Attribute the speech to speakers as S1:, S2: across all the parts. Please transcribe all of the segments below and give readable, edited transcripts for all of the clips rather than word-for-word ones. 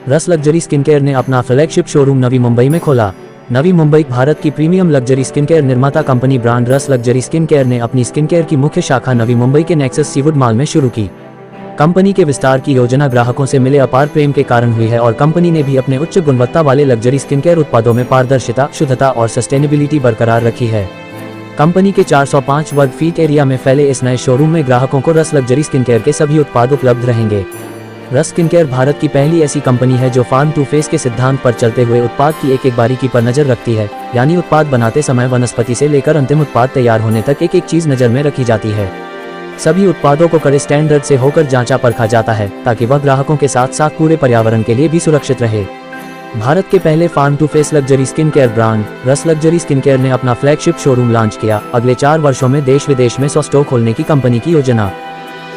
S1: रस luxury skin care ने अपना फ्लैगशिप शोरूम नवी मुंबई में खोला। नवी मुंबई भारत की प्रीमियम लग्जरी स्किन केयर निर्माता company brand Ras luxury skin care ने अपनी स्किन केयर की मुख्य शाखा नवी मुंबई के नेक्सस सीवुड मॉल में शुरू की। कंपनी के विस्तार की योजना ग्राहकों से मिले अपार प्रेम के कारण हुई है और कंपनी ने भी अपने उच्च गुणवत्ता वाले लग्जरी स्किन केयर उत्पादों में पारदर्शिता, शुद्धता और सस्टेनेबिलिटी बरकरार रखी है। कंपनी के 405 वर्ग फीट एरिया में फैले इस नए शोरूम में ग्राहकों को रस लग्जरी स्किन केयर के सभी उत्पाद उपलब्ध रहेंगे। रस स्किन केयर भारत की पहली ऐसी कंपनी है जो फार्म टू फेस के सिद्धांत पर चलते हुए उत्पाद की एक एक बारीकी पर नजर रखती है, यानी उत्पाद बनाते समय वनस्पति से लेकर अंतिम उत्पाद तैयार होने तक एक एक चीज नजर में रखी जाती है। सभी उत्पादों को कड़े स्टैंडर्ड से होकर जांचा परखा जाता है ताकि वह ग्राहकों के साथ साथ पूरे पर्यावरण के लिए भी सुरक्षित रहे। भारत के पहले farm to face luxury skin care brand Ras luxury skin care ने अपना फ्लैगशिप शोरूम लॉन्च किया। अगले 4 वर्षों में देश विदेश में 100 स्टोर खोलने की कंपनी की योजना।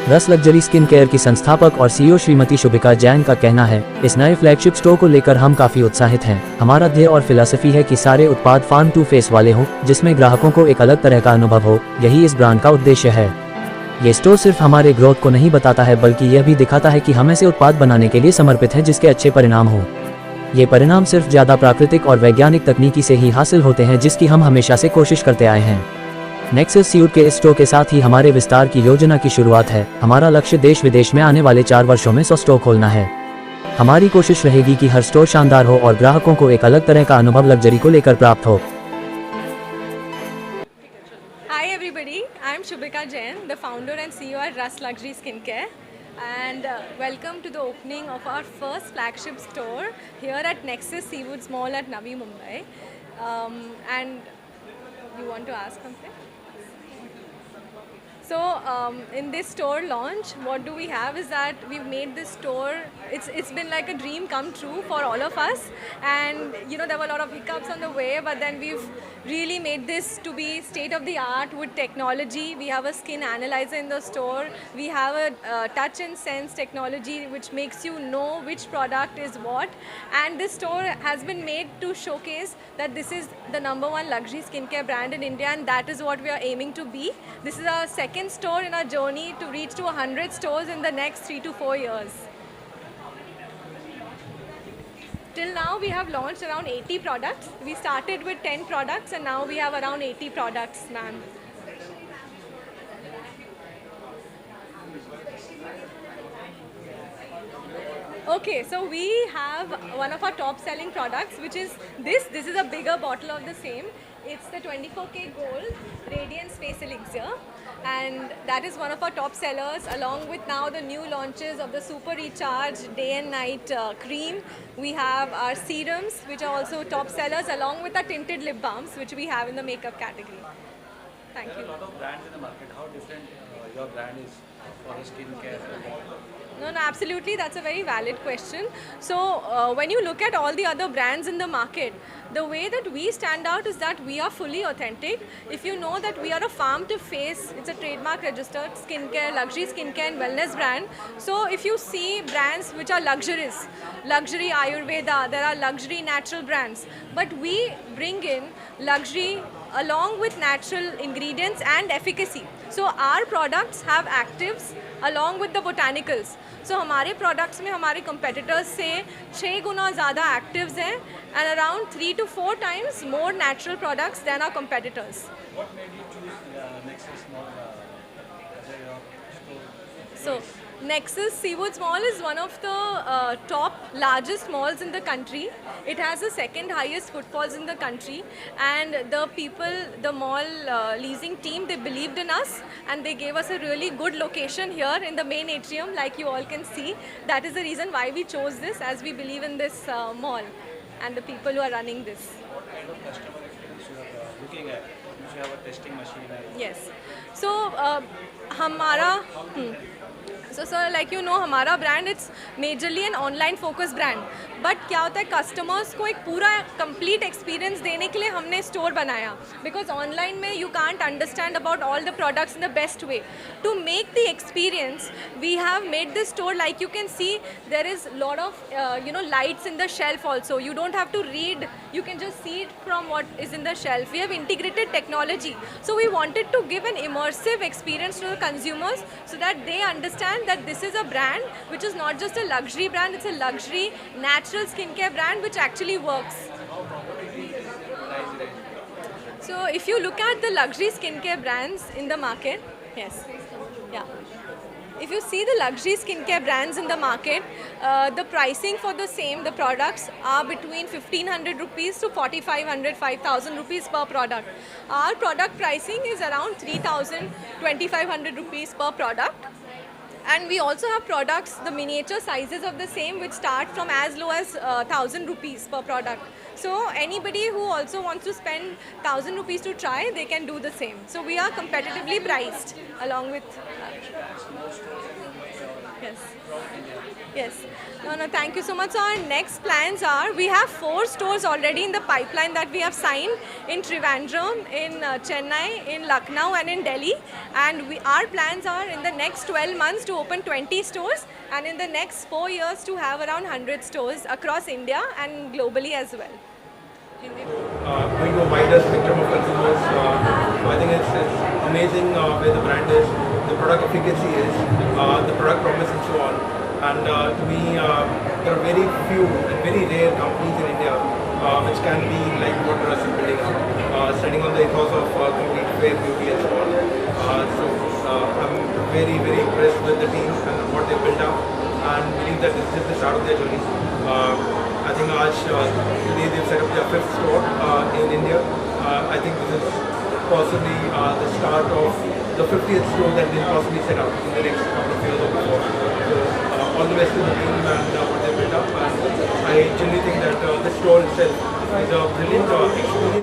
S1: रस लग्जरी स्किन केयर की संस्थापक और सीईओ श्रीमती शुभिका जैन का कहना है, इस नए फ्लैगशिप स्टोर को लेकर हम काफी उत्साहित हैं। हमारा ध्येय और फिलॉसफी है कि सारे उत्पाद फार्म टू फेस वाले हों, जिसमें ग्राहकों को एक अलग तरह का अनुभव हो। यही इस ब्रांड का उद्देश्य है। ये स्टोर सिर्फ हमारे ग्रोथ को नहीं बताता है, बल्कि यह भी दिखाता है कि हम ऐसे उत्पाद बनाने के लिए समर्पित हैं जिसके अच्छे परिणाम हो। ये परिणाम सिर्फ ज्यादा प्राकृतिक और वैज्ञानिक तकनीकी से ही हासिल होते हैं, जिसकी हम हमेशा से कोशिश करते आए हैं। नेक्सस सीवुड के इस स्टोर के साथ ही हमारे विस्तार की योजना की शुरुआत है। हमारा लक्ष्य देश विदेश में आने वाले 4 वर्षों में 100 स्टोर खोलना है। हमारी कोशिश रहेगी कि हर स्टोर शानदार हो और ग्राहकों को एक अलग तरह का अनुभव लग्जरी को लेकर प्राप्त हो।
S2: Hi everybody, I am Shubhika Jain, the founder and CEO at Rus Luxury Skincare, and welcome to the opening of our first flagship store here at Nexus Seawoods Mall at Navi Mumbai. And you want to ask something? So in this store launch, what do we have is that we've made this store, it's been like a dream come true for all of us, and you know there were a lot of hiccups on the way, but then we've really made this to be state of the art with technology. We have a skin analyzer in the store, we have a touch and sense technology which makes you know which product is what, and this store has been made to showcase that this is the #1 luxury skincare brand in India, and that is what we are aiming to be. This is our second store in our journey to reach to 100 stores in the next 3 to 4 years. Till now we have launched around 80 products. We started with 10 products and now we have around 80 products, ma'am. Okay, so we have one of our top selling products, which is this. This is a bigger bottle of the same. It's the 24K Gold Radiance Face Elixir, and that is one of our top sellers, along with now the new launches of the Super Recharge Day and Night Cream. We have our serums, which are also top sellers, along with our tinted lip balms, which we have in the makeup category. Thank you.
S3: There are a lot of brands in the market. How different your brand is for the skincare?
S2: No, absolutely. That's a very valid question. So when you look at all the other brands in the market, the way that we stand out is that we are fully authentic. If you know that we are a farm to face, it's a trademark registered skincare, luxury skincare and wellness brand. So if you see brands which are luxurious, luxury Ayurveda, there are luxury natural brands, but we bring in luxury along with natural ingredients and efficacy. So our products have actives along with the botanicals. So हमारे products में हमारे competitors से 6 गुना ज़्यादा actives हैं and around 3 to 4 times more natural products than our competitors.
S3: What made you choose Nexus Mall as your store?
S2: So Nexus Seawoods Mall is one of the top largest malls in the country. It has the second highest footfalls in the country, and the people, the mall leasing team, they believed in us and they gave us a really good location here in the main atrium, like you all can see. That is the reason why we chose this, as we believe in this mall and the people who are running this.
S3: What kind of customer experience you are looking at? You have a testing machine.
S2: Yes. So हमारा So sir, like you know, हमारा brand it's majorly an online focused brand. But क्या होता है, customers को एक पूरा complete experience देने के लिए हमने store बनाया. Because online में you can't understand about all the products in the best way. To make the experience, we have made this store, like you can see, there is lot of lights in the shelf also. You don't have to read, you can just see it from what is in the shelf. We have integrated technology. So we wanted to give an immersive experience to the consumers so that they understand understand that this is a brand which is not just a luxury brand, it's a luxury natural skincare brand which actually works. So if you look at the luxury skincare brands in the market, yes, yeah. If you see the luxury skincare brands in the market, the pricing for the same, the products are between 1500 rupees to 4500, 5000 rupees per product. Our product pricing is around 3000, 2500 rupees per product. And we also have products, the miniature sizes of the same, which start from as low as 1000 rupees per product. So anybody who also wants to spend 1000 rupees to try, they can do the same. So we are competitively priced along with. Yes. Yes. No, thank you so much. So our next plans are, we have 4 stores already in the pipeline that we have signed in Trivandrum, in Chennai, in Lucknow and in Delhi. And our plans are in the next 12 months to open 20 stores and in the next 4 years to have around 100 stores across India and globally as well.
S4: Going to a wider spectrum of consumers. So I think it's amazing where the brand is, the product efficacy is, the product promise and so on. And to me, there are very few and very rare companies in India which can be like what Russ is building up, standing on the ethos of complete fair beauty and so on. I'm very, very impressed with the team and what they built up and believe that this is just the start of their journey. I think today they've set up their 5th store in India. I think this is possibly the start of the 50th store that they'll possibly set up in the next couple of years or before. So all the best to the team and what they built up. And I genuinely think that this store itself is a brilliant experience.